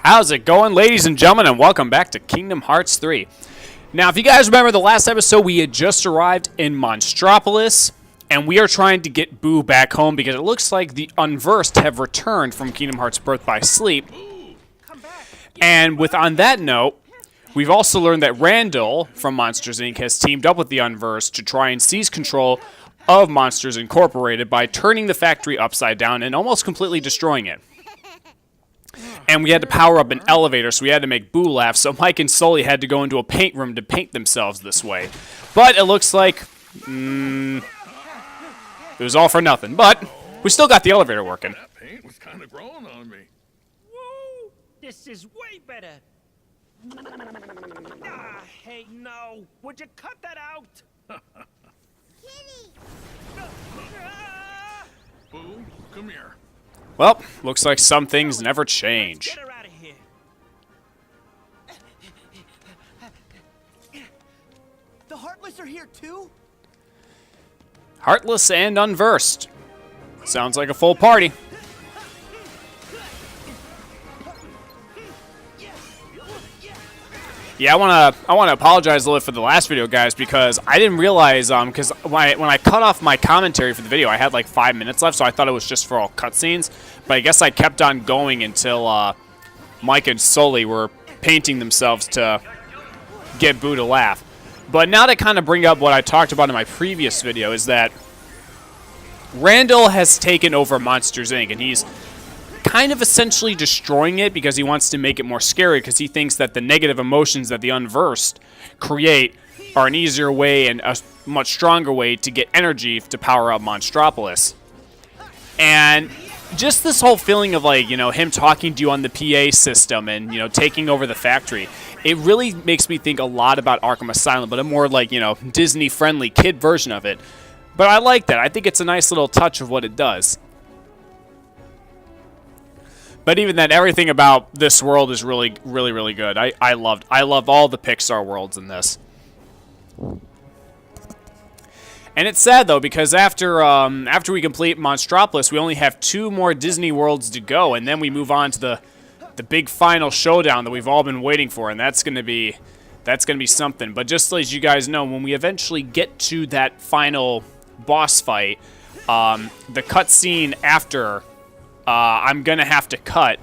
How's it going, ladies and gentlemen, and welcome back to Kingdom Hearts 3. Now, if you guys remember the last episode, we had just arrived in Monstropolis, and we are trying to get Boo back home because it looks like the Unversed have returned from Kingdom Hearts Birth by Sleep. And on that note, we've also learned that Randall from Monsters, Inc. has teamed up with the Unversed to try and seize control of Monsters Incorporated by turning the factory upside down and almost completely destroying it. And we had to power up an elevator, so we had to make Boo laugh, so Mike and Sully had to go into a paint room to paint themselves this way. But it looks like it was all for nothing. But we still got the elevator working. That paint was kind of growing on me. Woo! This is way better. Ah, hey, no. Would you cut that out? Boo, come here. Well, looks like some things never change. Get her out of here. The Heartless are here too? Heartless and Unversed. Sounds like a full party. Yeah, I wanna apologize a little for the last video, guys, because I didn't realize because when I cut off my commentary for the video, I had like 5 minutes left, so I thought it was just for all cutscenes. But I guess I kept on going until Mike and Sully were painting themselves to get Boo to laugh. But now to kind of bring up what I talked about in my previous video is that Randall has taken over Monsters, Inc., and he's kind of essentially destroying it because he wants to make it more scary because he thinks that the negative emotions that the Unversed create are an easier way and a much stronger way to get energy to power up Monstropolis. And just this whole feeling of, like, you know, him talking to you on the PA system and, you know, taking over the factory, it really makes me think a lot about Arkham Asylum, but a more, like, you know, Disney-friendly kid version of it. But I like that. I think it's a nice little touch of what it does. But even then, everything about this world is really, really, really good. I love all the Pixar worlds in this. And it's sad though, because after we complete Monstropolis, we only have 2 more Disney worlds to go, and then we move on to the big final showdown that we've all been waiting for, and that's gonna be something. But just as you guys know, when we eventually get to that final boss fight, the cutscene after. I'm gonna have to cut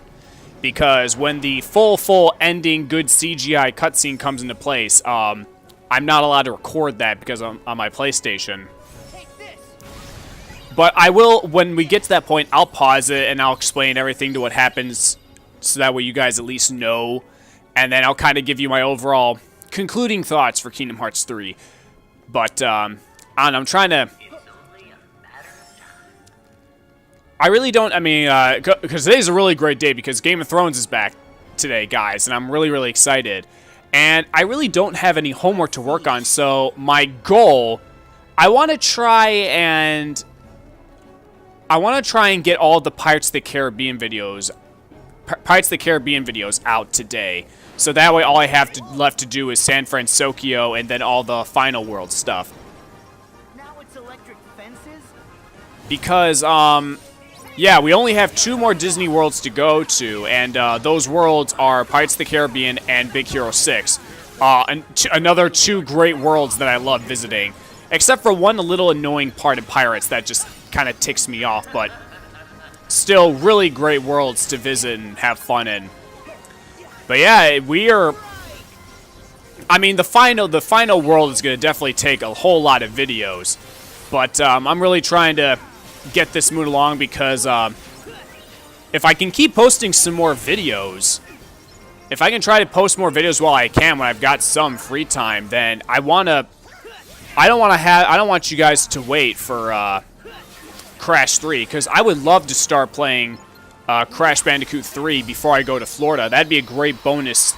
because when the full ending good CGI cutscene comes into place, I'm not allowed to record that because I'm on my PlayStation. But I will, when we get to that point, I'll pause it and I'll explain everything to what happens so that way you guys at least know, and then I'll kind of give you my overall concluding thoughts for Kingdom Hearts 3. But I don't know, I'm trying to. I really don't, I mean, because today's a really great day because Game of Thrones is back today, guys, and I'm really, really excited. And I really don't have any homework to work on, so my goal, I want to try and get all the Pirates of the Caribbean videos out today. So that way all I have left to do is San Francisco and then all the final world stuff. Now it's electric fences? Because, yeah, we only have 2 more Disney worlds to go to, and those worlds are Pirates of the Caribbean and Big Hero 6. And another 2 great worlds that I love visiting, except for one little annoying part of Pirates that just kind of ticks me off, but still really great worlds to visit and have fun in. But yeah, we are. I mean, the final world is going to definitely take a whole lot of videos, but I'm really trying to get this moving along because if I can keep posting some more videos, if I can try to post more videos while I can when I've got some free time, then I don't want you guys to wait for Crash 3 because I would love to start playing Crash Bandicoot 3 before I go to Florida. That'd be a great bonus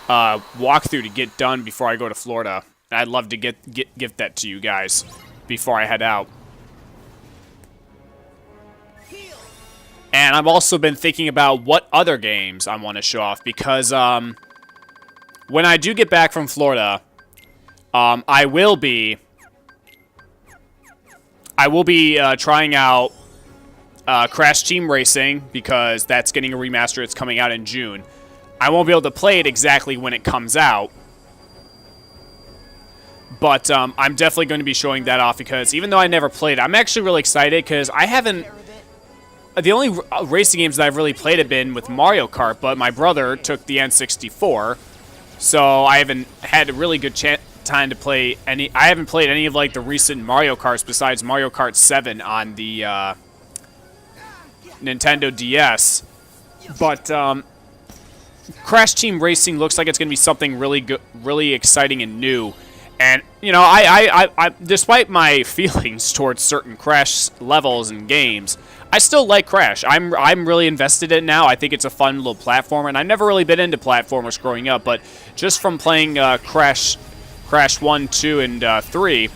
walkthrough to get done before I go to Florida. I'd love to give that to you guys before I head out. And I've also been thinking about what other games I want to show off because when I do get back from Florida, I will be trying out Crash Team Racing, because that's getting a remaster. It's coming out in June. I won't be able to play it exactly when it comes out. But I'm definitely going to be showing that off because even though I never played it, I'm actually really excited because I haven't... The only racing games that I've really played have been with Mario Kart, but my brother took the N64, so I haven't had a really good time to play any... I haven't played any of, like, the recent Mario Karts besides Mario Kart 7 on the Nintendo DS. But Crash Team Racing looks like it's going to be something really good, really exciting and new. And, you know, I despite my feelings towards certain Crash levels and games, I still like Crash. I'm really invested in it now. I think it's a fun little platformer, and I've never really been into platformers growing up, but just from playing Crash 1, 2, and 3,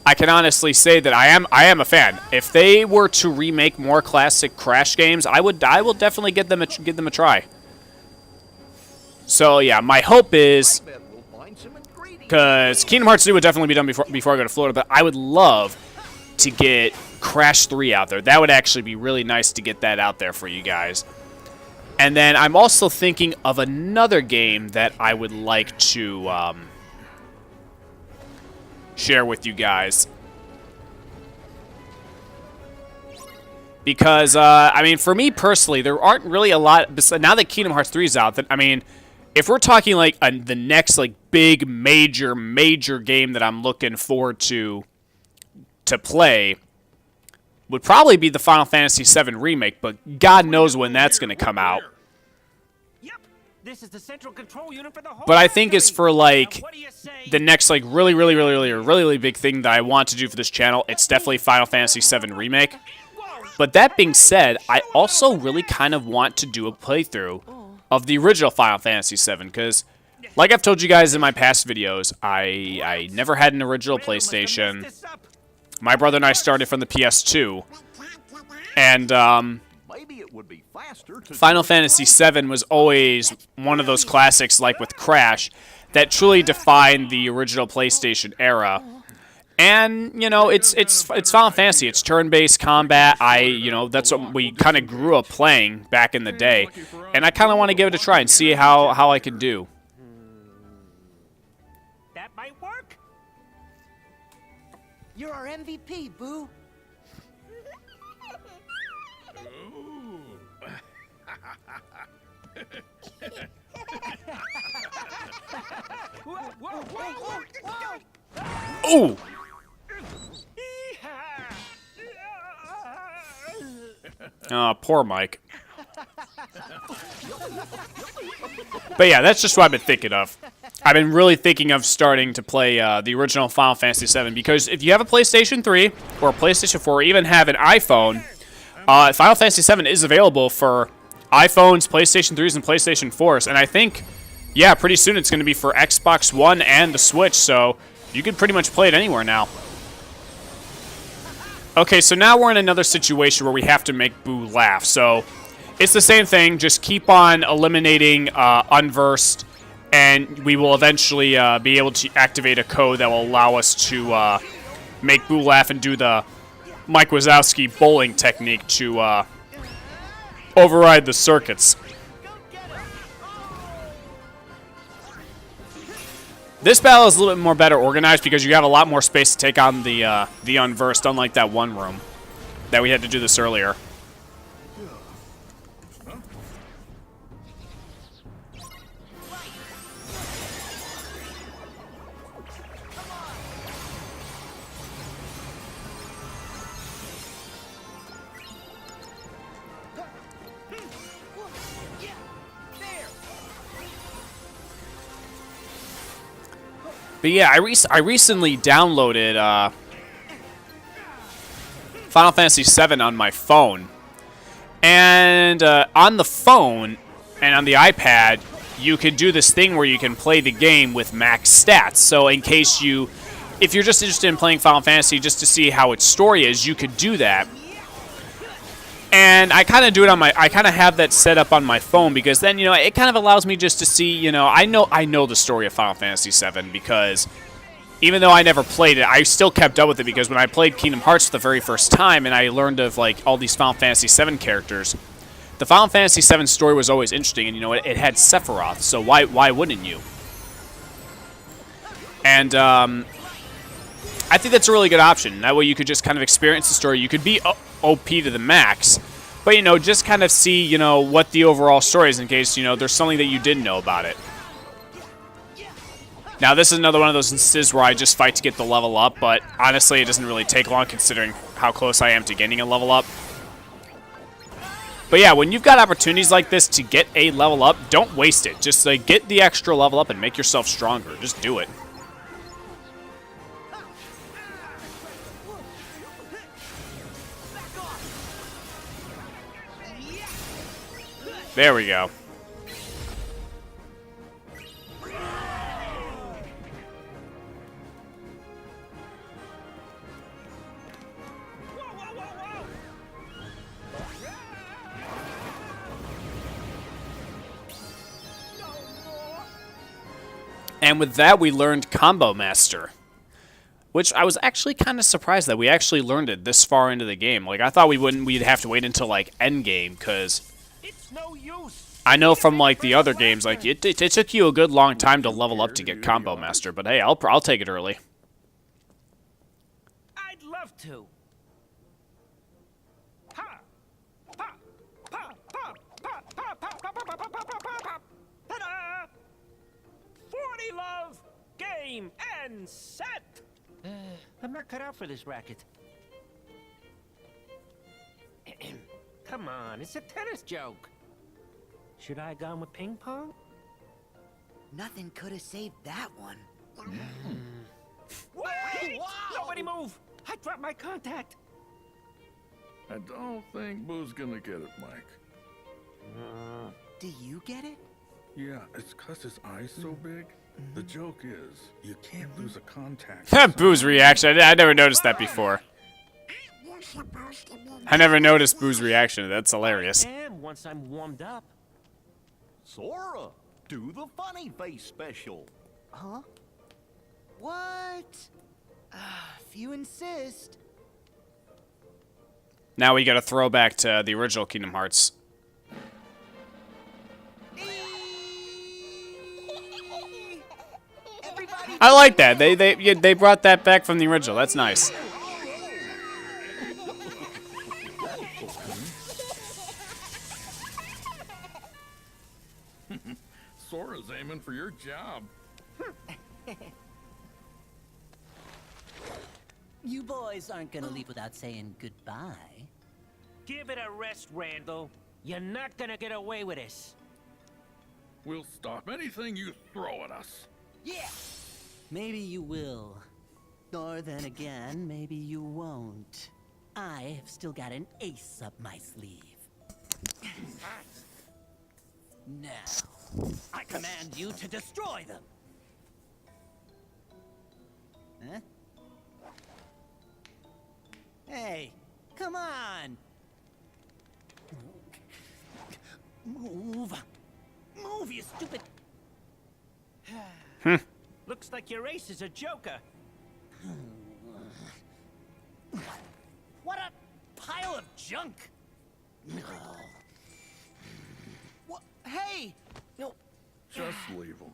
I can honestly say that I am a fan. If they were to remake more classic Crash games, I will definitely give them a try. So yeah, my hope is, because Kingdom Hearts 2 would definitely be done before I go to Florida, but I would love to get Crash 3 out there. That would actually be really nice to get that out there for you guys. And then I'm also thinking of another game that I would like to share with you guys. Because, I mean, for me personally, there aren't really a lot... Now that Kingdom Hearts 3 is out, that, I mean... If we're talking like the next like big major game that I'm looking forward to play, would probably be the Final Fantasy VII remake, but God knows when that's going to come out. Yep. This is the central control unit for the whole But I think it's for like Now, what do you say? the next like really big thing that I want to do for this channel. It's definitely Final Fantasy VII remake. But that being said, I also really kind of want to do a playthrough of the original Final Fantasy VII, because, like I've told you guys in my past videos, I never had an original PlayStation. My brother and I started from the PS2, and Final Fantasy VII was always one of those classics, like with Crash, that truly defined the original PlayStation era. And, you know, it's Final Fantasy. It's turn-based combat. You know, that's what we kind of grew up playing back in the day. And I kind of want to give it a try and see how I can do. That might work. You're our MVP, Boo. Ooh! Oh, poor Mike. But yeah, that's just what I've been thinking of. I've been really thinking of starting to play the original Final Fantasy VII, because if you have a PlayStation 3 or a PlayStation 4 or even have an iPhone, Final Fantasy VII is available for iPhones, PlayStation 3s, and PlayStation 4s. And I think, yeah, pretty soon it's going to be for Xbox One and the Switch, so you can pretty much play it anywhere now. Okay, so now we're in another situation where we have to make Boo laugh. So it's the same thing, just keep on eliminating unversed, and we will eventually be able to activate a code that will allow us to make Boo laugh and do the Mike Wazowski bowling technique to override the circuits. This battle is a little bit more better organized because you have a lot more space to take on the unversed, unlike that one room that we had to do this earlier. But yeah, I recently downloaded Final Fantasy VII on my phone. And on the phone and on the iPad, you can do this thing where you can play the game with max stats. So in case if you're just interested in playing Final Fantasy just to see how its story is, you could do that. And I kind of do it on I kind of have that set up on my phone because then, you know, it kind of allows me just to see, you know, I know the story of Final Fantasy VII because even though I never played it, I still kept up with it because when I played Kingdom Hearts for the very first time and I learned of like all these Final Fantasy VII characters, the Final Fantasy VII story was always interesting, and you know it had Sephiroth, so why wouldn't you? And I think that's a really good option. That way you could just kind of experience the story. You could be OP to the max, but you know just kind of see what the overall story is in case there's something that you didn't know about it. Now, this is another one of those instances where I just fight to get the level up, but honestly, it doesn't really take long considering how close I am to getting a level up. But yeah, when you've got opportunities like this to get a level up, don't waste it. Just like get the extra level up and make yourself stronger. Just do it. There we go. And with that, we learned Combo Master, which I was actually kind of surprised that we actually learned it this far into the game. Like, I thought we'd have to wait until, like, endgame, because I know from, like, the other games, like, it took you a good long time to level up to get Combo Master, but hey, I'll take it early. I'd love to. Ha! Pa! Pa! Pa! Pa! Pa! Pa! Pa! Pa! Pa! Pa! Pa! Ta-da! 40 love, game, and set! I'm not cut out for this racket. Come on, it's a tennis joke. Should I have gone with ping pong? Nothing could have saved that one. Wait! Nobody move! I dropped my contact. I don't think Boo's gonna get it, Mike. Do you get it? Yeah, it's 'cause his eye's so big. The joke is, you can't lose a contact. Boo's reaction. I never noticed that before. I never noticed Boo's reaction. That's hilarious. And once I'm warmed up. Sora, do the funny face special. Huh? What? If you insist. Now we got to throw back to the original Kingdom Hearts. I like that. They brought that back from the original. That's nice. Sora's aiming for your job. You boys aren't gonna leave without saying goodbye. Give it a rest, Randall. You're not gonna get away with this. We'll stop anything you throw at us. Yeah! Maybe you will. Or then again, maybe you won't. I have still got an ace up my sleeve. Now, I command you to destroy them! Huh? Hey, come on! Move! Move, you stupid... Looks like your ace is a joker. What a pile of junk! What? Hey! No. Just leave him.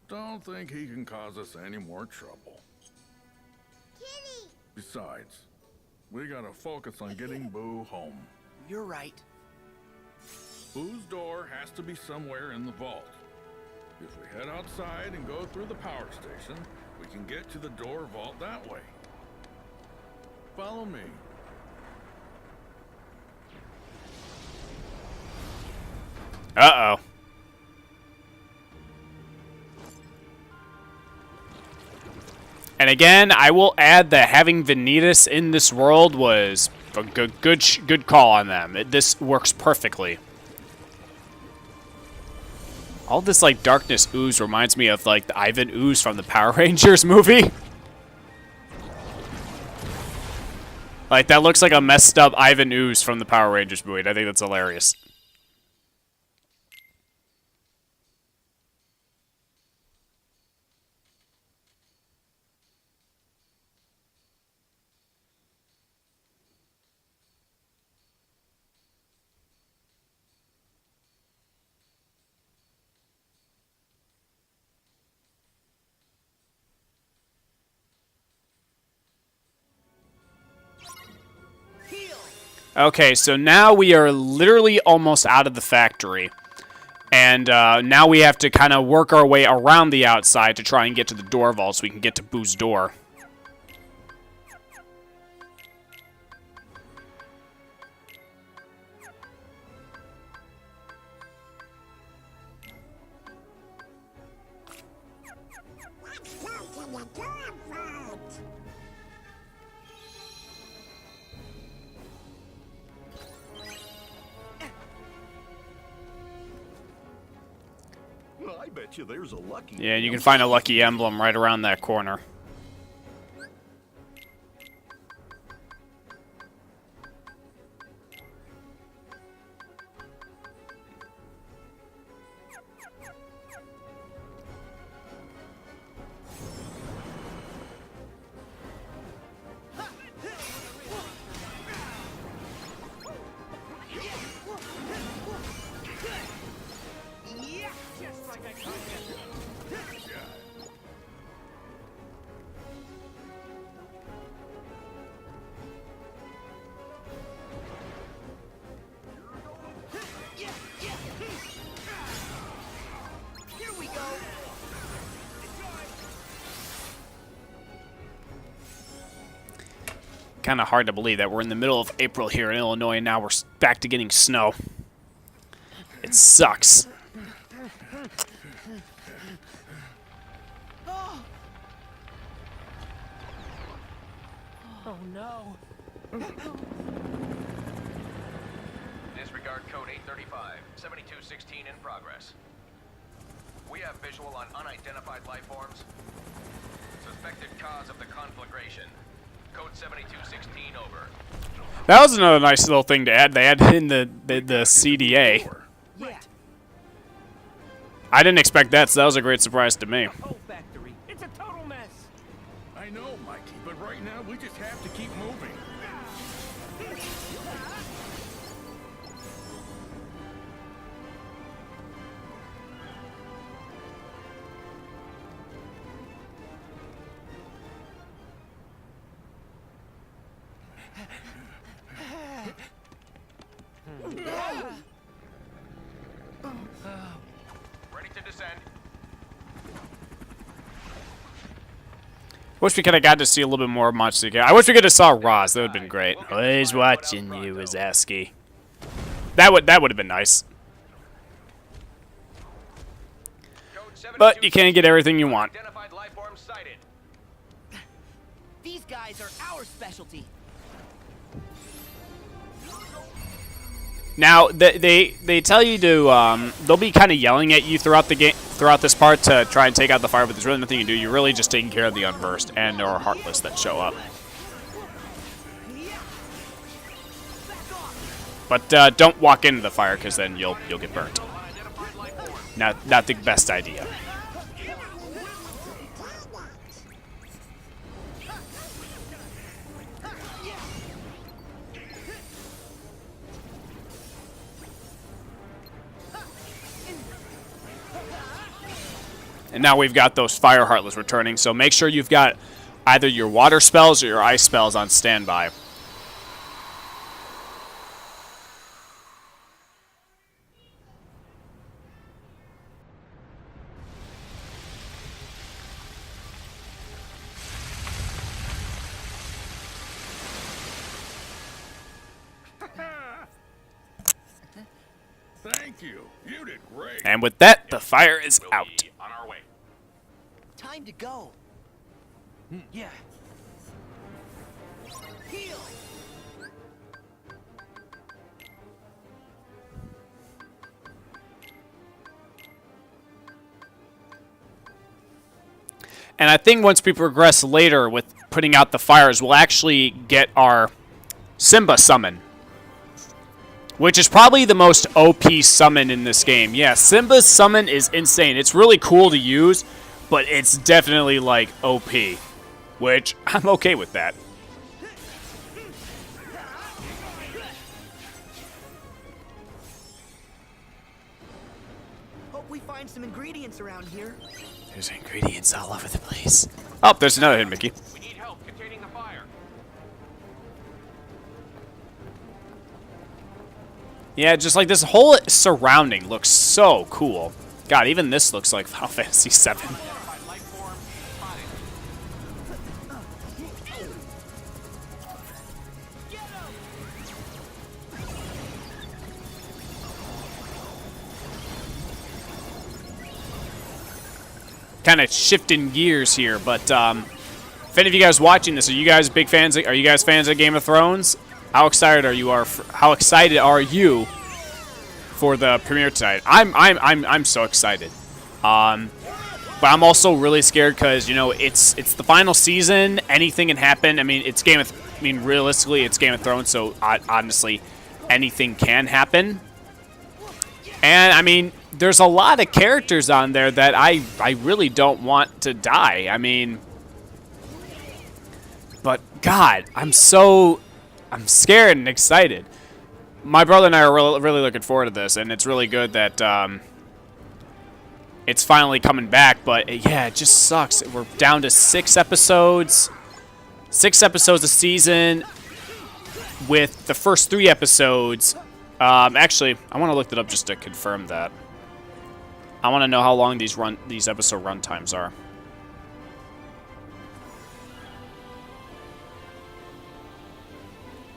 Don't think he can cause us any more trouble. Kitty! Besides, we gotta focus on getting Boo home. You're right. Boo's door has to be somewhere in the vault. If we head outside and go through the power station, we can get to the door vault that way. Follow me. Uh-oh. And again, I will add that having Vanitas in this world was a good call on them. This works perfectly. All this, like, darkness ooze reminds me of, like, the Ivan Ooze from the Power Rangers movie. Like, that looks like a messed up Ivan Ooze from the Power Rangers movie, and I think that's hilarious. Okay, so now we are literally almost out of the factory. And now we have to kind of work our way around the outside to try and get to the door vault so we can get to Boo's door. I bet you there's a lucky. Yeah, you can find a lucky emblem right around that corner. Kind of hard to believe that we're in the middle of April here in Illinois and now we're back to getting snow. It sucks. Oh no. Disregard code 835, 7216 in progress. We have visual on unidentified life forms. Suspected cause of the conflagration. Code 7216 over. That was another nice little thing to add. They added in the CDA. Yeah. I didn't expect that, so that was a great surprise to me. Whole factory. It's a total mess. I know, Mikey, but right now we just have to keep moving. Ready to descend. Wish we could have got to see a little bit more of Monster. I wish we could have saw Roz. That would have been great. Always watching you, Azaski. That would have been nice. But you can't get everything you want. Identified life forms sighted. These guys are our specialty. Now they tell you to they'll be kind of yelling at you throughout the game, throughout this part to try and take out the fire, but there's really nothing you can do. You're really just taking care of the unversed and or heartless that show up. But don't walk into the fire because then you'll get burnt. Not the best idea. And now we've got those fire heartless returning, so make sure you've got either your water spells or your ice spells on standby. Thank you. You did great. And with that, the fire is out. On our way. Time to go. Yeah. Heal. And I think once we progress later with putting out the fires, we'll actually get our Simba summon. Which is probably the most OP summon in this game. Yeah, Simba's summon is insane. It's really cool to use, but it's definitely, like, OP. Which, I'm okay with that. Hope we find some ingredients around here. There's ingredients all over the place. Oh, there's another hit, Mickey. We need help containing the fire. Yeah, just like this whole surrounding looks so cool. God, even this looks like Final Fantasy VII. Kind of shifting gears here, but if any of you guys watching this, are you guys big fans? Are you guys fans of Game of Thrones? How excited are you? How excited are you for the premiere tonight? I'm so excited. But I'm also really scared because you know it's the final season. Anything can happen. I mean, realistically, it's Game of Thrones, so honestly, anything can happen. And I mean, there's a lot of characters on there that I really don't want to die. I mean, but God, I'm scared and excited. My brother and I are really looking forward to this, and it's really good that it's finally coming back. But yeah, it just sucks. We're down to 6 episodes. 6 episodes a season, with the first 3 episodes. Actually, I want to look that up just to confirm that. I want to know how long these episode run times are.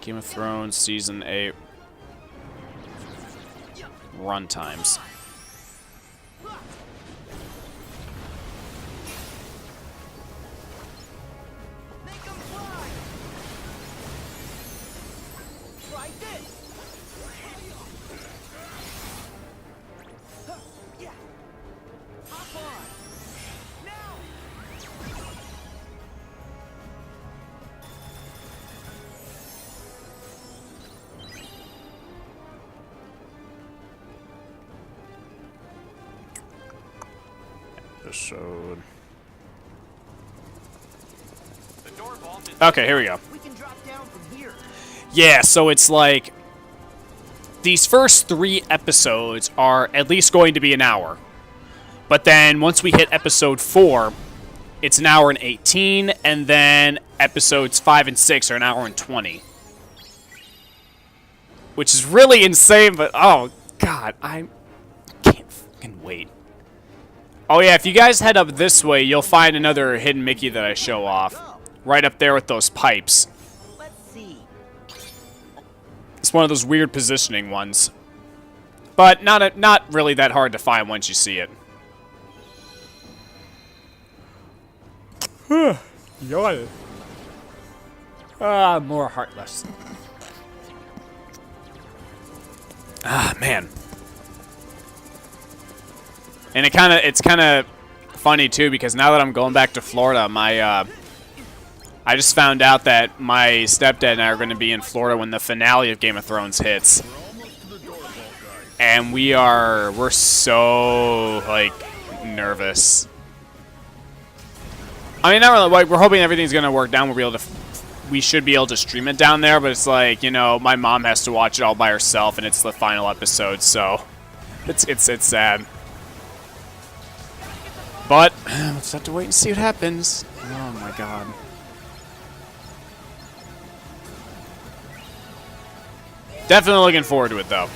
Game of Thrones season 8 run times. Episode. Okay, here we go. We can drop down from here. Yeah, so it's like these first 3 episodes are at least going to be an hour. But then once we hit episode 4, it's an hour and 18, and then episodes 5 and 6 are an hour and 20. Which is really insane, but oh God, I can't fucking wait. Oh yeah, if you guys head up this way, you'll find another hidden Mickey that I show off. Right up there with those pipes. Let's see. It's one of those weird positioning ones. But not really that hard to find once you see it. Yawn. More Heartless. Ah, man. And it's kind of funny too, because now that I'm going back to Florida, I just found out that my stepdad and I are going to be in Florida when the finale of Game of Thrones hits. And we're so like nervous. I mean, not really. Like, we're hoping everything's going to work down. We should be able to stream it down there, but it's like, you know, my mom has to watch it all by herself, and it's the final episode, so it's sad. But let's have to wait and see what happens. Oh my God. Definitely looking forward to it, though.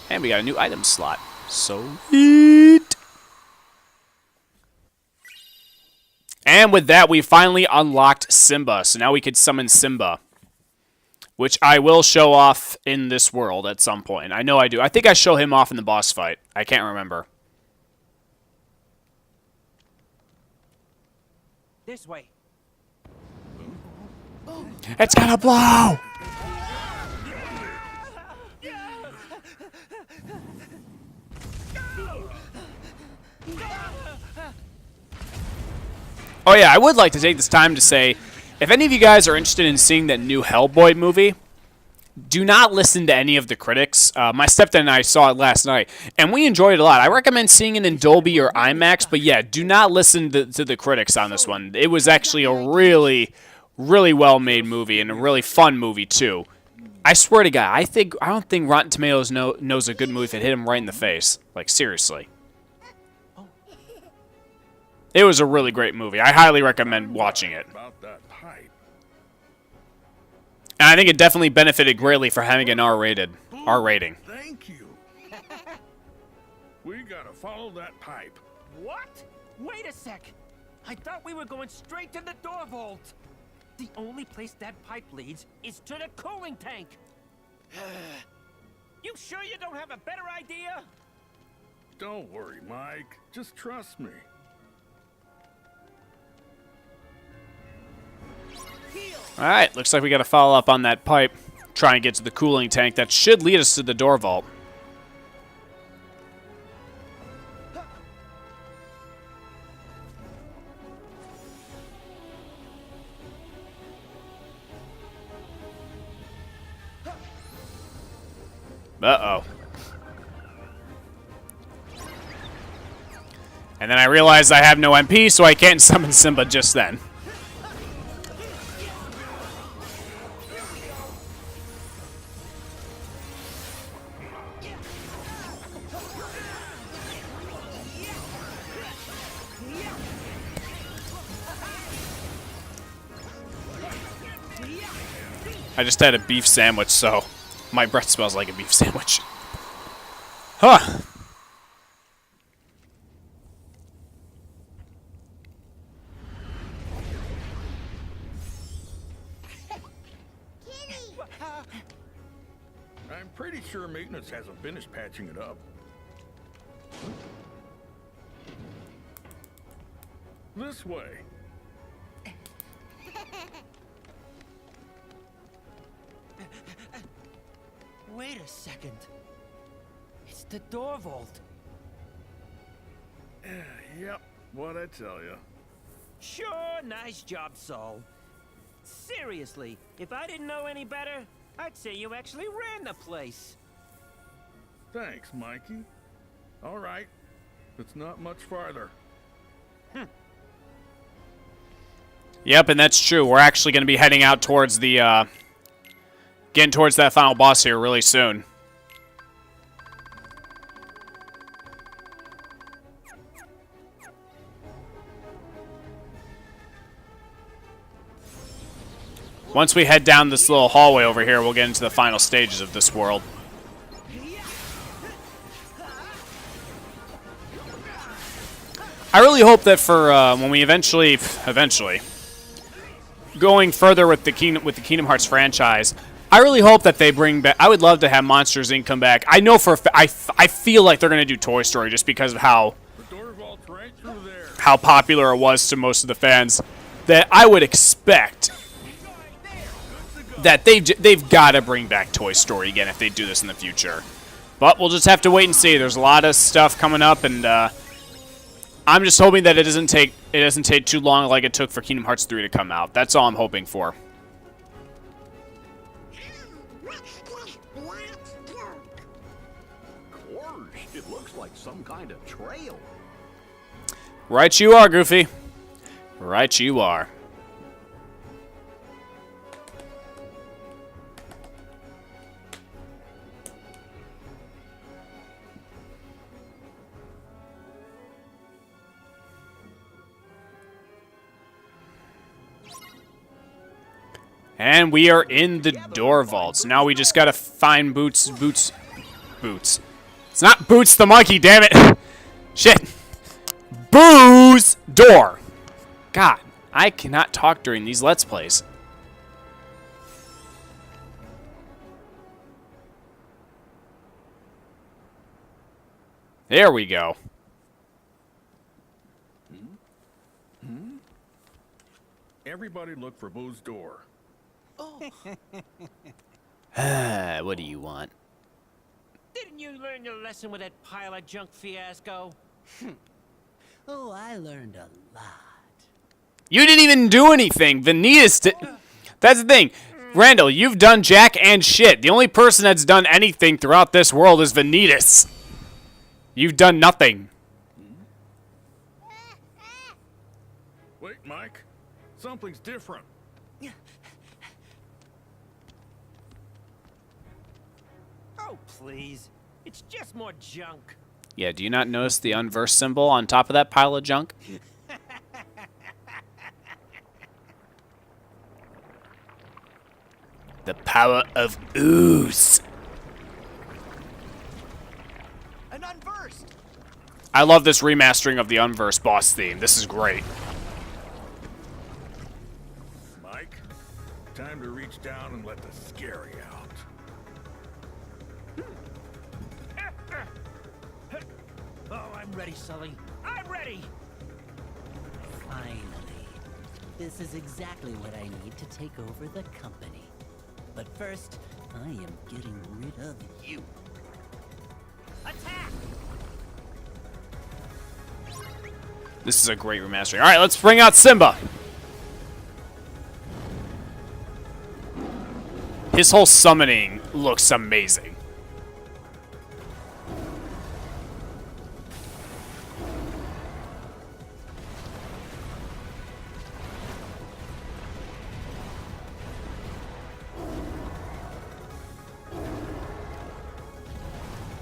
And we got a new item slot. Sweet. And with that, we finally unlocked Simba. So now we could summon Simba. Which I will show off in this world at some point. I know I do. I think I show him off in the boss fight. I can't remember. This way. It's gonna blow! Oh yeah, I would like to take this time to say, if any of you guys are interested in seeing that new Hellboy movie, do not listen to any of the critics. My stepdad and I saw it last night, and we enjoyed it a lot. I recommend seeing it in Dolby or IMAX, but yeah, do not listen to the critics on this one. It was actually a really, really well-made movie, and a really fun movie, too. I swear to God, I don't think Rotten Tomatoes knows a good movie if it hit him right in the face. Like, seriously. It was a really great movie. I highly recommend watching it. About that pipe. And I think it definitely benefited greatly for having an R-rated. Ooh, R rating. Thank you. We gotta follow that pipe. What? Wait a sec. I thought we were going straight to the door vault. The only place that pipe leads is to the cooling tank. You sure you don't have a better idea? Don't worry, Mike. Just trust me. Alright, looks like we gotta follow up on that pipe. Try and get to the cooling tank. That should lead us to the door vault. Uh-oh. And then I realized I have no MP, so I can't summon Simba just then. I just had a beef sandwich, so my breath smells like a beef sandwich. Huh. I'm pretty sure maintenance hasn't finished patching it up. This way. Wait a second. It's the door vault. Yep, what'd I tell you? Sure, nice job, Saul. Seriously, if I didn't know any better, I'd say you actually ran the place. Thanks, Mikey. All right, it's not much farther. Yep, and that's true. We're actually going to be heading out towards the, getting towards that final boss here really soon. Once we head down this little hallway over here, we'll get into the final stages of this world. I really hope that for when we eventually, going further with the Kingdom Hearts franchise, I really hope that they bring back. I would love to have Monsters Inc. come back. I know for I feel like they're gonna do Toy Story just because of how popular it was to most of the fans. That I would expect that they've got to bring back Toy Story again if they do this in the future. But we'll just have to wait and see. There's a lot of stuff coming up, and I'm just hoping that it doesn't take too long like it took for Kingdom Hearts 3 to come out. That's all I'm hoping for. Gosh, it looks like some kind of trail. Right you are, Goofy. Right you are. And we are in the door vaults. Now we just gotta find Boots. It's not Boots the monkey, damn it. Shit. Boo's door. God, I cannot talk during these Let's Plays. There we go. Everybody look for Boo's door. What do you want? Didn't you learn your lesson with that pile of junk fiasco? Oh, I learned a lot. You didn't even do anything. Vanitas did. That's the thing. Randall, you've done jack and shit. The only person that's done anything throughout this world is Vanitas. You've done nothing. Wait, Mike. Something's different. Oh, please. It's just more junk. Yeah, do you not notice the unversed symbol on top of that pile of junk? The power of ooze. I love this remastering of the Unverse boss theme. This is great. Mike, time to reach down and let the scary out. Oh, I'm ready, Sully. I'm ready. Finally. This is exactly what I need to take over the company. But first, I am getting rid of you. Attack! This is a great remastering. All right, let's bring out Simba. His whole summoning looks amazing.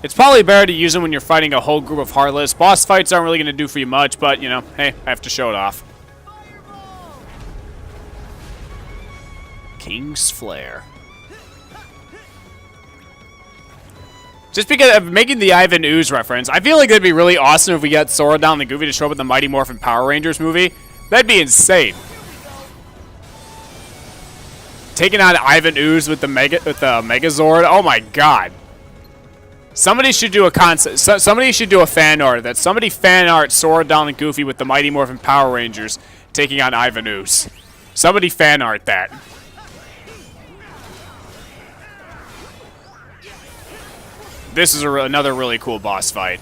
It's probably better to use them when you're fighting a whole group of Heartless. Boss fights aren't really going to do for you much, but, you know, hey, I have to show it off. King's Flare. Just because of making the Ivan Ooze reference, I feel like it'd be really awesome if we got Sora, Donald, and Goofy to show up in the Mighty Morphin Power Rangers movie. That'd be insane. Taking on Ivan Ooze with the Megazord. Oh my god. Somebody should do a concept. Somebody should do a fan art that somebody fan art Sora, Donald, and Goofy with the Mighty Morphin Power Rangers taking on Ivan Ooze. Somebody fan art that. This is another really cool boss fight.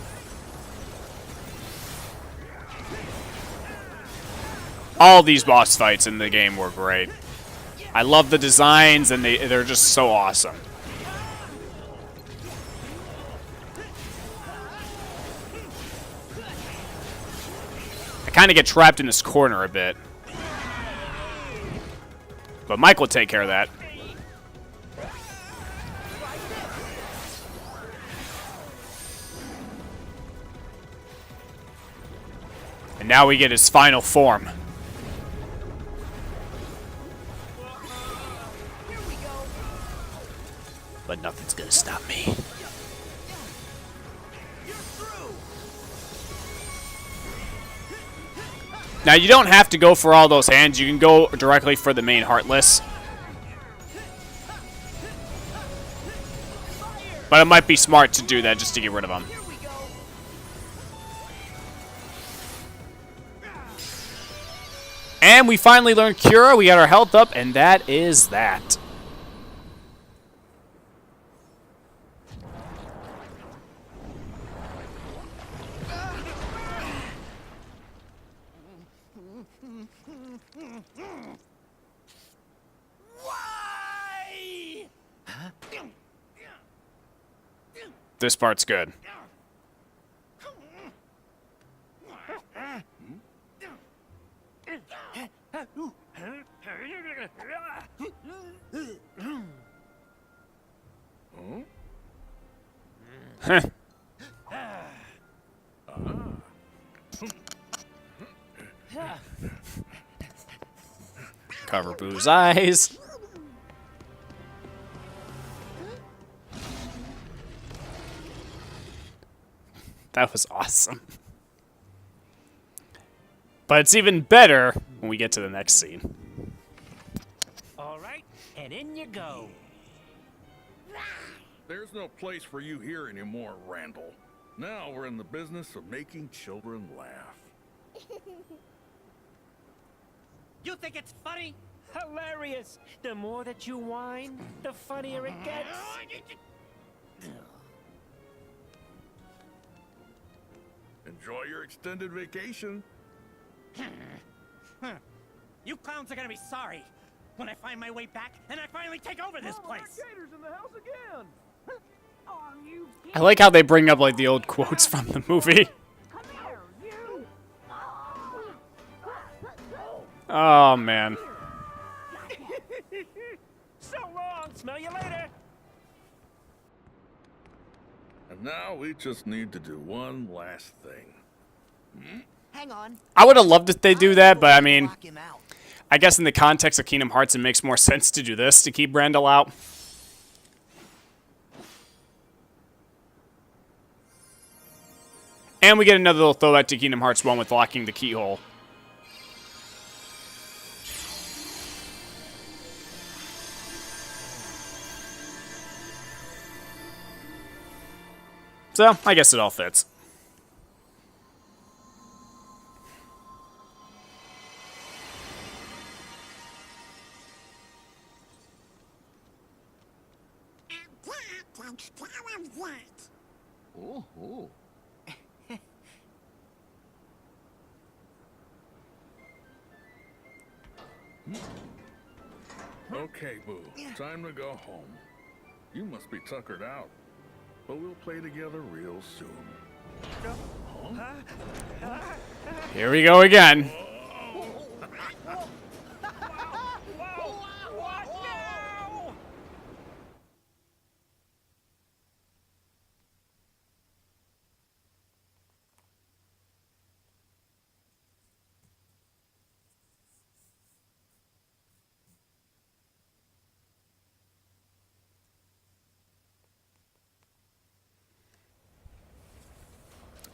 All these boss fights in the game were great. I love the designs, and they're just so awesome. I kind of get trapped in this corner a bit. But Mike will take care of that. And now we get his final form. But nothing's gonna stop me. Now, you don't have to go for all those hands. You can go directly for the main Heartless. But it might be smart to do that just to get rid of them. And we finally learned Cura. We got our health up, and that is that. This part's good. Huh. Cover Boo's eyes. That was awesome. But it's even better when we get to the next scene. All right, and in you go. There's no place for you here anymore, Randall. Now we're in the business of making children laugh. You think it's funny? Hilarious. The more that you whine, the funnier it gets. Enjoy your extended vacation. You clowns are gonna be sorry when I find my way back and I finally take over this place. In the house again. I like how they bring up like the old quotes from the movie. Oh man. So long. Smell you later. And now we just need to do one last thing. Hang on. I would have loved if they do that, but I mean, Lock him out. I guess in the context of Kingdom Hearts, it makes more sense to do this, to keep Randall out. And we get another little throwback to Kingdom Hearts 1 with locking the keyhole. So, I guess it all fits. Oh, oh. Okay, Boo. Time to go home. You must be tuckered out. But we'll play together real soon. Here we go again. What now?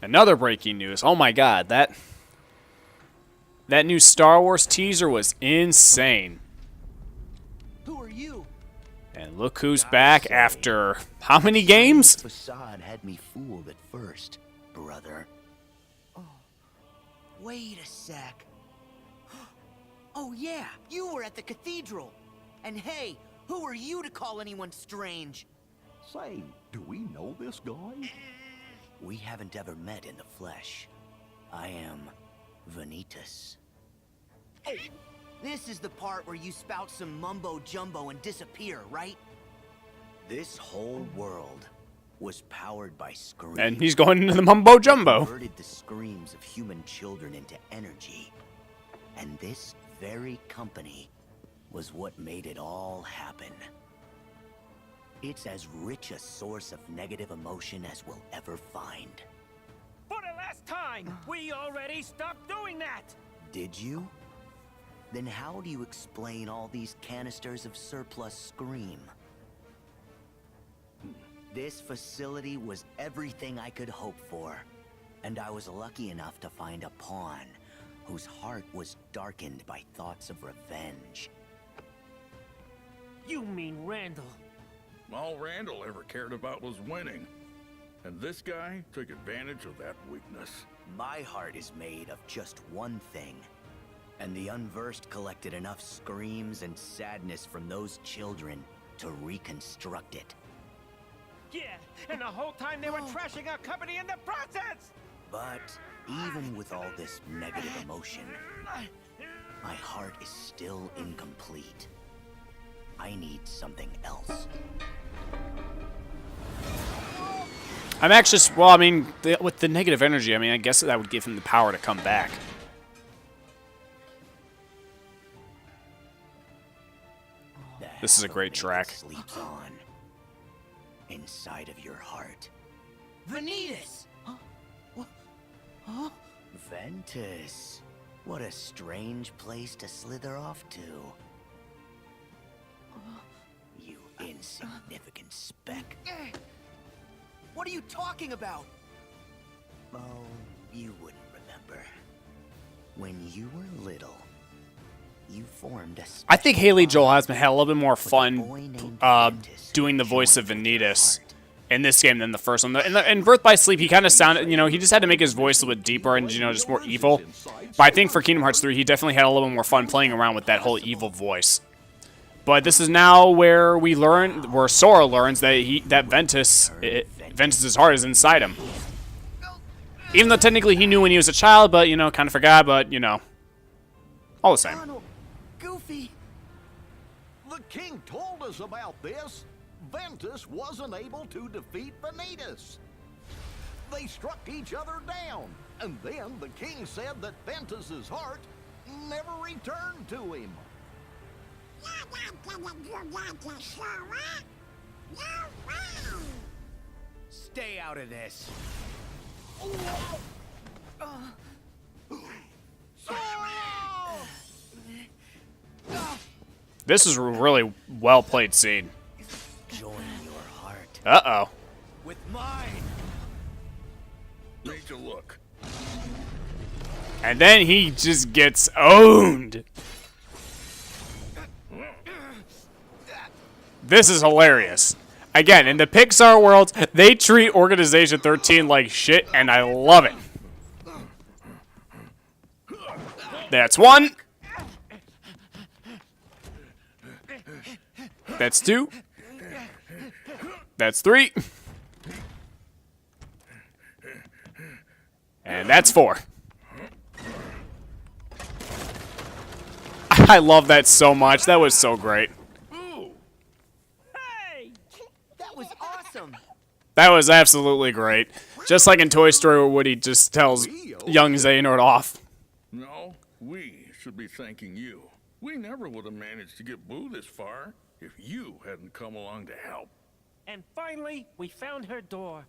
Another breaking news. Oh my god, that new Star Wars teaser was insane. Who are you? And look who's back after how many games? Facade had me fooled at first, brother. Oh, wait a sec. Oh yeah, you were at the cathedral. And hey, who are you to call anyone strange? Say, do we know this guy? We haven't ever met in the flesh. I am Vanitas. Oh, this is the part where you spout some mumbo-jumbo and disappear, right? This whole world was powered by screams. And he's going into the mumbo jumbo. Converted the screams of human children into energy. And this very company was what made it all happen. It's as rich a source of negative emotion as we'll ever find. For the last time, we already stopped doing that. Did you? Then how do you explain all these canisters of surplus scream? This facility was everything I could hope for. And I was lucky enough to find a pawn whose heart was darkened by thoughts of revenge. You mean Randall? All Randall ever cared about was winning. And this guy took advantage of that weakness. My heart is made of just one thing. And the unversed collected enough screams and sadness from those children to reconstruct it. Yeah, and the whole time they were trashing our company in the process! But even with all this negative emotion, my heart is still incomplete. I need something else. I'm actually, well, I mean, with the negative energy, I mean, I guess that would give him the power to come back. This is a great track. Sleeps on inside of your heart. Vanitas! Huh? Ventus. What a strange place to slither off to. You insignificant speck. What are you talking about? Oh, you wouldn't remember. When you were little, you formed a I think Haley Joel Osment had a little bit more boy fun named Ventus doing the who voice of joined with your Vanitas heart. in this game than the first one. In Birth by Sleep, he kind of sounded, you know, he just had to make his voice a little bit deeper and, you know, just more evil. But I think for Kingdom Hearts 3, he definitely had a little bit more fun playing around with that whole evil voice. But this is now where we learn, where Sora learns that Ventus's heart is inside him. Even though technically he knew when he was a child, but, you know, kind of forgot, but, you know, all the same. Donald, Goofy. The king told us about this. Ventus wasn't able to defeat Vanitas. They struck each other down, and then the king said that Ventus's heart never returned to him. Stay out of this. This is a really well played scene. Join your heart Uh-oh. with mine. Need to look. And then he just gets owned. This is hilarious. Again, in the Pixar world, they treat Organization 13 like shit, and I love it. That's one. That's two. That's three. And that's four. I love that so much. That was so great. Hey! That was awesome. That was absolutely great. Just like in Toy Story where Woody just tells young Xehanort off. No, we should be thanking you. We never would have managed to get Boo this far if you hadn't come along to help. And finally, we found her door.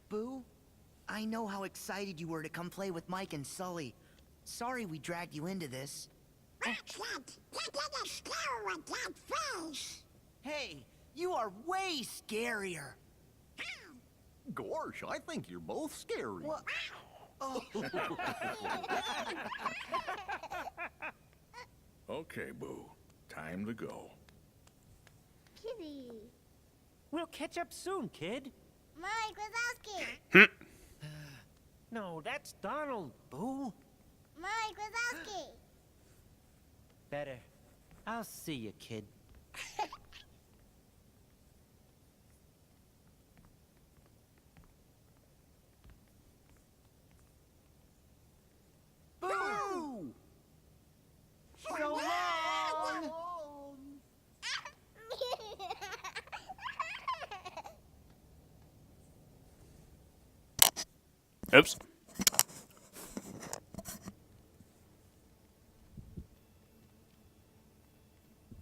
Boo, I know how excited you were to come play with Mike and Sully. Sorry we dragged you into this. Hey, you are way scarier. Gosh, I think you're both scary. What? Oh. Okay, Boo. Time to go. Kitty. We'll catch up soon, kid. Mike Wazowski. No, that's Donald, Boo. Mike Wazowski. Better. I'll see you, kid. Boo! So long! Oops.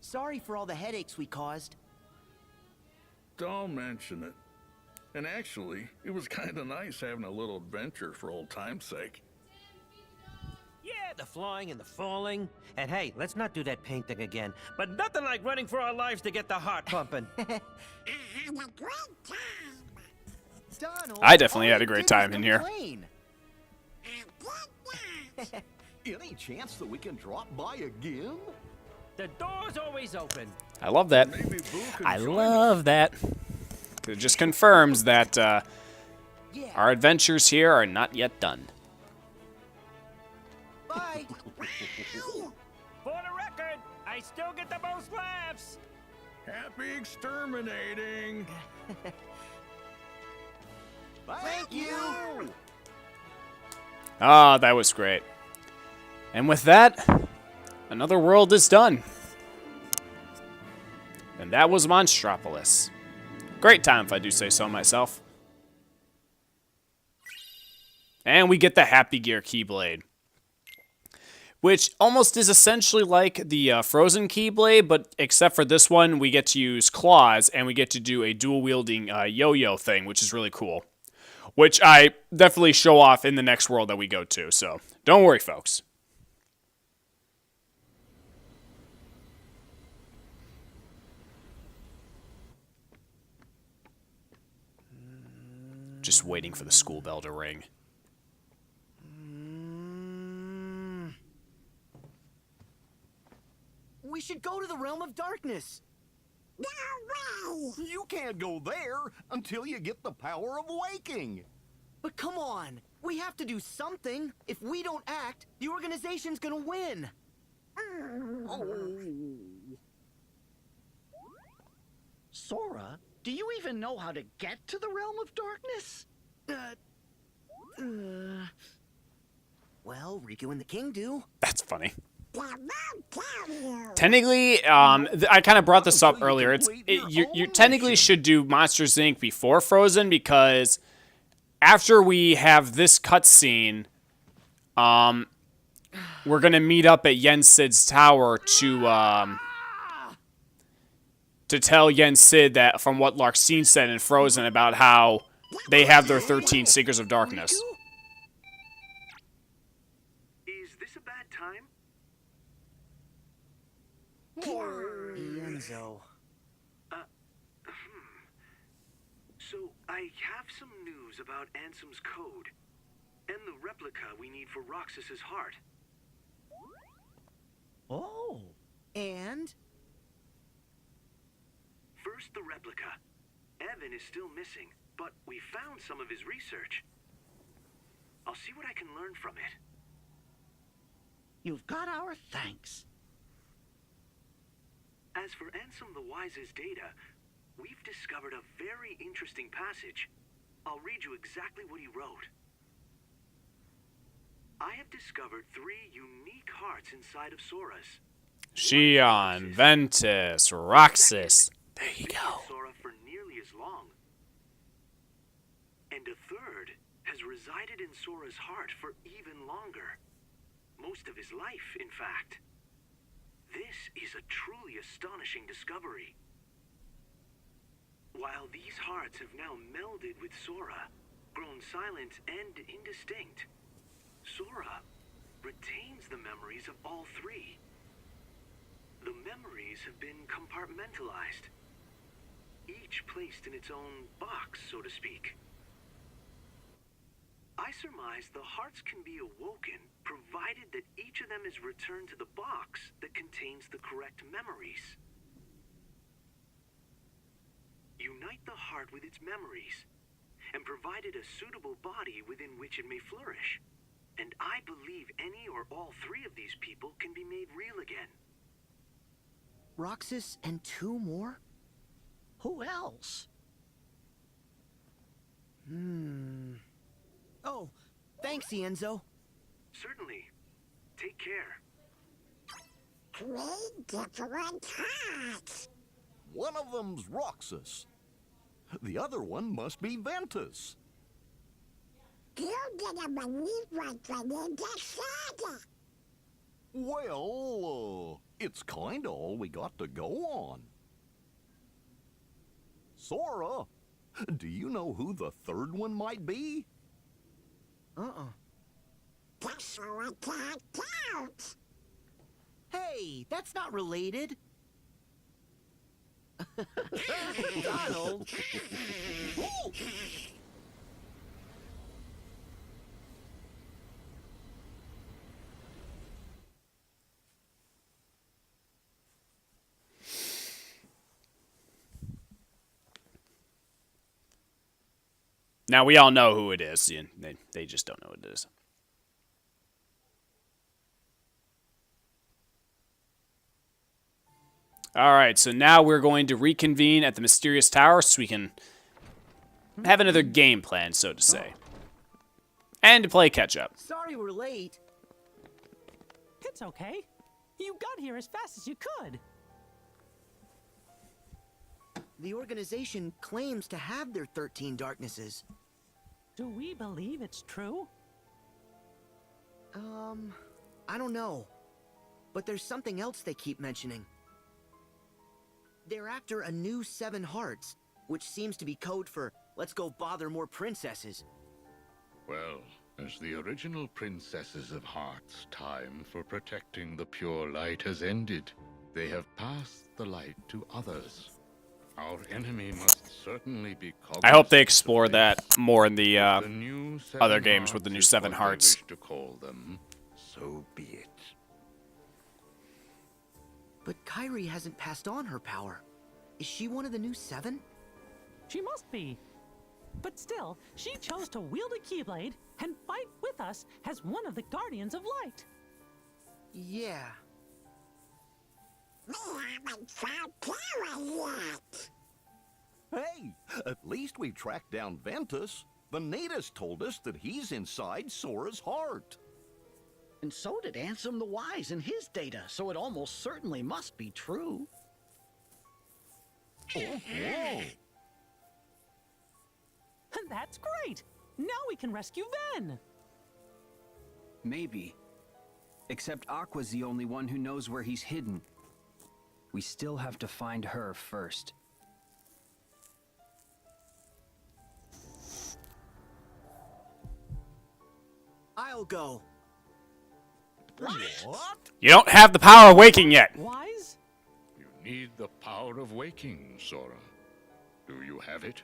Sorry for all the headaches we caused. Don't mention it. And actually, it was kind of nice having a little adventure for old time's sake. Yeah, the flying and the falling. And hey, let's not do that paint thing again. But nothing like running for our lives to get the heart pumping. Donald, I definitely all had a you great did was time in here. complain. Any chance that we can drop by again? The door's always open. I love that. Maybe Boo could I join love that. It just confirms that Yeah. our adventures here are not yet done. Bye. For the record, I still get the most laughs. Happy exterminating! Thank you. Ah, that was great. And with that, another world is done. And that was Monstropolis. Great time, if I do say so myself. And we get the Happy Gear Keyblade, which almost is essentially like the Frozen Keyblade, but except for this one, we get to use claws, and we get to do a dual-wielding yo-yo thing, which is really cool. Which I definitely show off in the next world that we go to, so don't worry, folks. Just waiting for the school bell to ring. We should go to the Realm of Darkness. No way! You can't go there until you get the power of waking. But come on, we have to do something. If we don't act, the organization's gonna win. Sora, do you even know how to get to the Realm of Darkness? Well, Riku and the King do. That's funny. Technically, I kind of brought this up earlier. You technically should do Monsters Inc. before Frozen, because after we have this cutscene, we're gonna meet up at Yen Sid's tower to tell Yen Sid that from what Larxene said in Frozen about how they have their 13 Seekers of Darkness. Is this a bad time? Enzo. So I have some news about Ansem's code, and the replica we need for Roxas's heart. Oh. And? First, the replica. Evan is still missing, but we found some of his research. I'll see what I can learn from it. You've got our thanks. As for Ansem the Wise's data, we've discovered a very interesting passage. I'll read you exactly what he wrote. I have discovered 3 unique hearts inside of Sora's. Xion, Ventus, Roxas. There you go. Sora for nearly as long. And a third has resided in Sora's heart for even longer. Most of his life, in fact. This is a truly astonishing discovery. While these hearts have now melded with Sora, grown silent and indistinct, Sora retains the memories of all 3. The memories have been compartmentalized, each placed in its own box, so to speak. I surmise the hearts can be awoken, provided that each of them is returned to the box that contains the correct memories. Unite the heart with its memories, and provide it a suitable body within which it may flourish. And I believe any or all 3 of these people can be made real again. Roxas and 2 more? Who else? Oh, thanks, Enzo. Certainly. Take care. 3 different hearts. One of them's Roxas. The other one must be Ventus. You didn't believe what Vanita said. Well, it's kinda all we got to go on. Sora, do you know who the third one might be? That's all I can't count. Hey, that's not related. Donald. Now, we all know who it is. And they just don't know what it is. Alright, so now we're going to reconvene at the Mysterious Tower so we can have another game plan, so to say. And to play catch-up. Sorry we're late. It's okay. You got here as fast as you could. The organization claims to have their 13 darknesses. Do we believe it's true? I don't know. But there's something else they keep mentioning. They're after a new 7 hearts, which seems to be code for, let's go bother more princesses. Well, as the original princesses of Heart's time for protecting the pure light has ended, they have passed the light to others. Our enemy must certainly be cognizant. I hope they explore that more in the new other games with the new 7 hearts. Wish to call them, so be it. But Kairi hasn't passed on her power. Is she one of the new 7? She must be. But still, she chose to wield a Keyblade and fight with us as one of the Guardians of Light. Yeah. We haven't found Kara yet. Hey, at least we tracked down Ventus. Vanitas told us that he's inside Sora's heart. And so did Ansem the Wise in his data, so it almost certainly must be true. Oh. That's great! Now we can rescue Ven! Maybe. Except Aqua's the only one who knows where he's hidden. We still have to find her first. I'll go. What? You don't have the power of waking yet. Wise? You need the power of waking, Sora. Do you have it?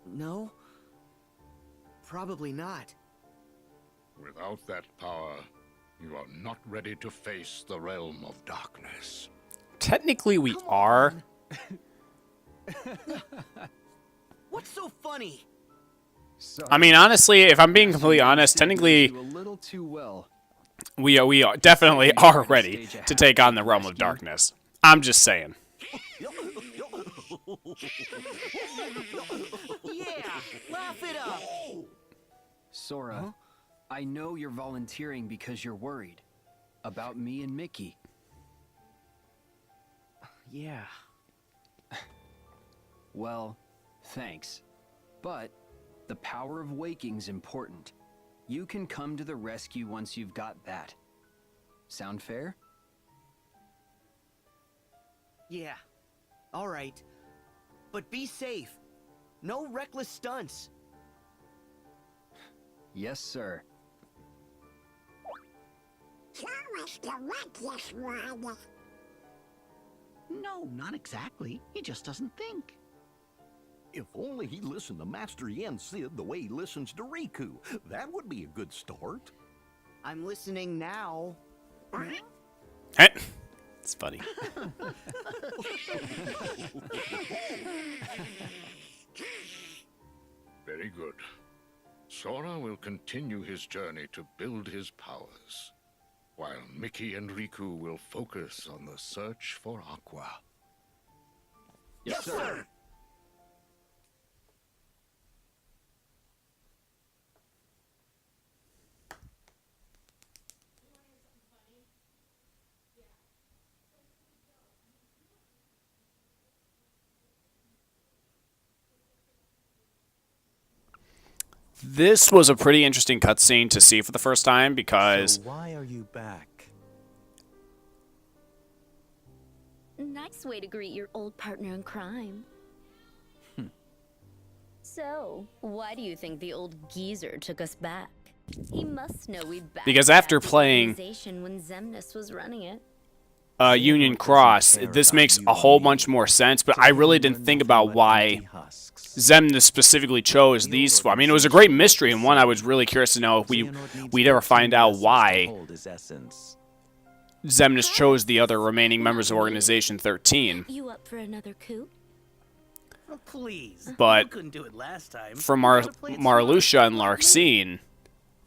No? Probably not. Without that power, you are not ready to face the realm of darkness. Technically, we are. What's so funny? Sorry. I mean, honestly, if I'm being completely honest, technically, You a little too well. we definitely are ready to take on the realm of darkness. I'm just saying. Yeah, laugh it up. Sora, I know you're volunteering because you're worried about me and Mickey. Yeah. Well, thanks. But the power of waking's important. You can come to the rescue once you've got that. Sound fair? Yeah. All right. But be safe. No reckless stunts. Yes, sir. Show us the reckless one. No, not exactly. He just doesn't think. If only he listened to Master Yen Sid the way he listens to Riku. That would be a good start. I'm listening now. Hey, it's funny. Very good. Sora will continue his journey to build his powers, while Mickey and Riku will focus on the search for Aqua. Yes, sir. This was a pretty interesting cutscene to see for the first time because So why are you back? Nice way to greet your old partner in crime. So, why do you think the old geezer took us back? He must know we backed Because after the playing organization when Xemnas was running it. Union Cross, this makes a whole bunch more sense, but I really didn't think about why Xemnas specifically chose these four. I mean, it was a great mystery, and one I was really curious to know if we'd ever find out why Xemnas chose the other remaining members of Organization 13. You up for another coup? Oh, please. But You couldn't do it last time. from You gotta play it Marluxia and Larxene,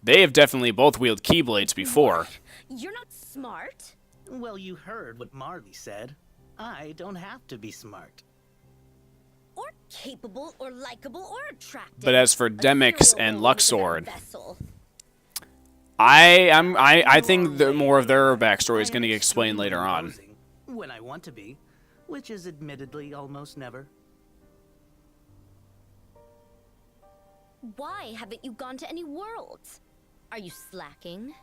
they have definitely both wielded Keyblades before. You're not smart. Well, you heard what Marley said. I don't have to be smart. Or capable, or likable, or attractive. But as for A Demyx serial and role Luxord, without a vessel. I think more of their backstory is going to get explained later on. When I want to be, which is admittedly almost never. Why haven't you gone to any worlds? Are you slacking?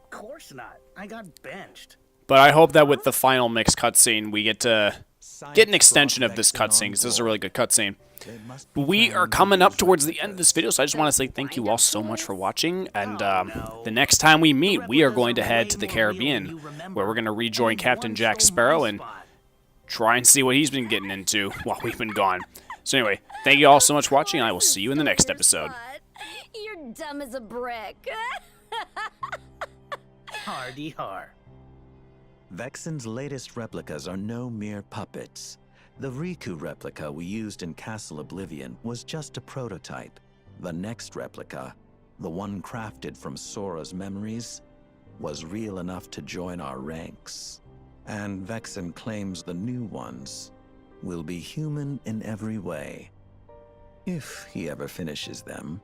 Of course not. I got benched. But I hope that with the final mix cutscene, we get to get an extension of this cutscene, because this is a really good cutscene. We are coming up towards the end of this video, so I just want to say thank you all so much for watching, and the next time we meet, we are going to head to the Caribbean, where we're going to rejoin Captain Jack Sparrow and try and see what he's been getting into while we've been gone. So anyway, thank you all so much for watching, and I will see you in the next episode. You're dumb as a brick. Hardy har. Vexen's latest replicas are no mere puppets. The Riku replica we used in Castle Oblivion was just a prototype. The next replica, the one crafted from Sora's memories, was real enough to join our ranks. And Vexen claims the new ones will be human in every way. If he ever finishes them.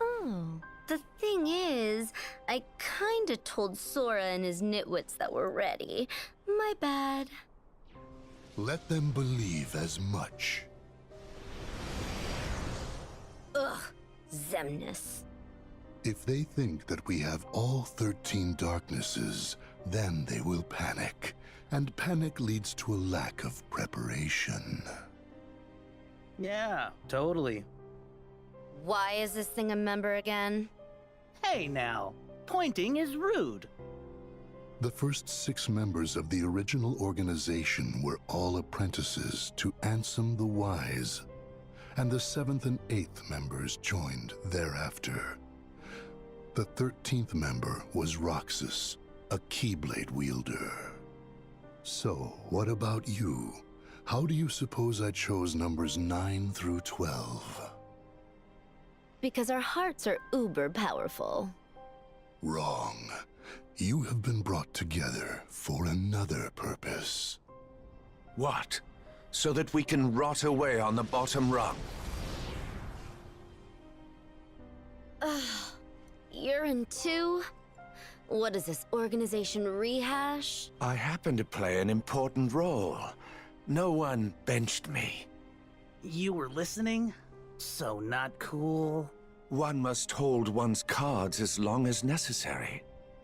Oh, the thing is, I kinda told Sora and his nitwits that we're ready. My bad. Let them believe as much. Ugh, Xemnas. If they think that we have all 13 darknesses, then they will panic. And panic leads to a lack of preparation. Yeah, totally. Why is this thing a member again? Hey now, pointing is rude. The first 6 members of the original organization were all apprentices to Ansem the Wise, and the 7th and 8th members joined thereafter. The 13th member was Roxas, a Keyblade wielder. So, what about you? How do you suppose I chose numbers 9 through 12? Because our hearts are uber powerful. Wrong. You have been brought together for another purpose. What? So that we can rot away on the bottom rung? You're in too? What is this, organization rehash? I happen to play an important role. No one benched me. You were listening? So not cool. One must hold one's cards as long as necessary.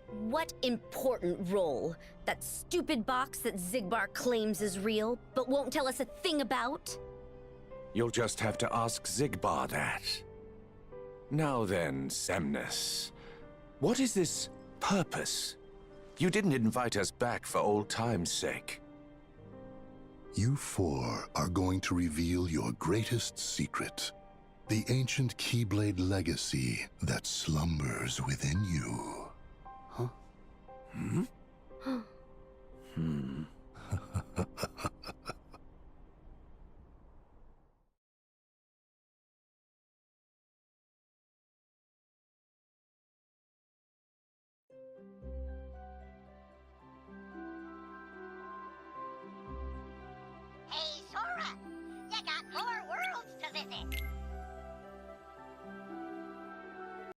What important role? That stupid box that Zigbar claims is real, but won't tell us a thing about? You'll just have to ask Zigbar that. Now then, Semnus. What is this purpose? You didn't invite us back for old time's sake. You 4 are going to reveal your greatest secret. The ancient Keyblade legacy that slumbers within you. Hmm?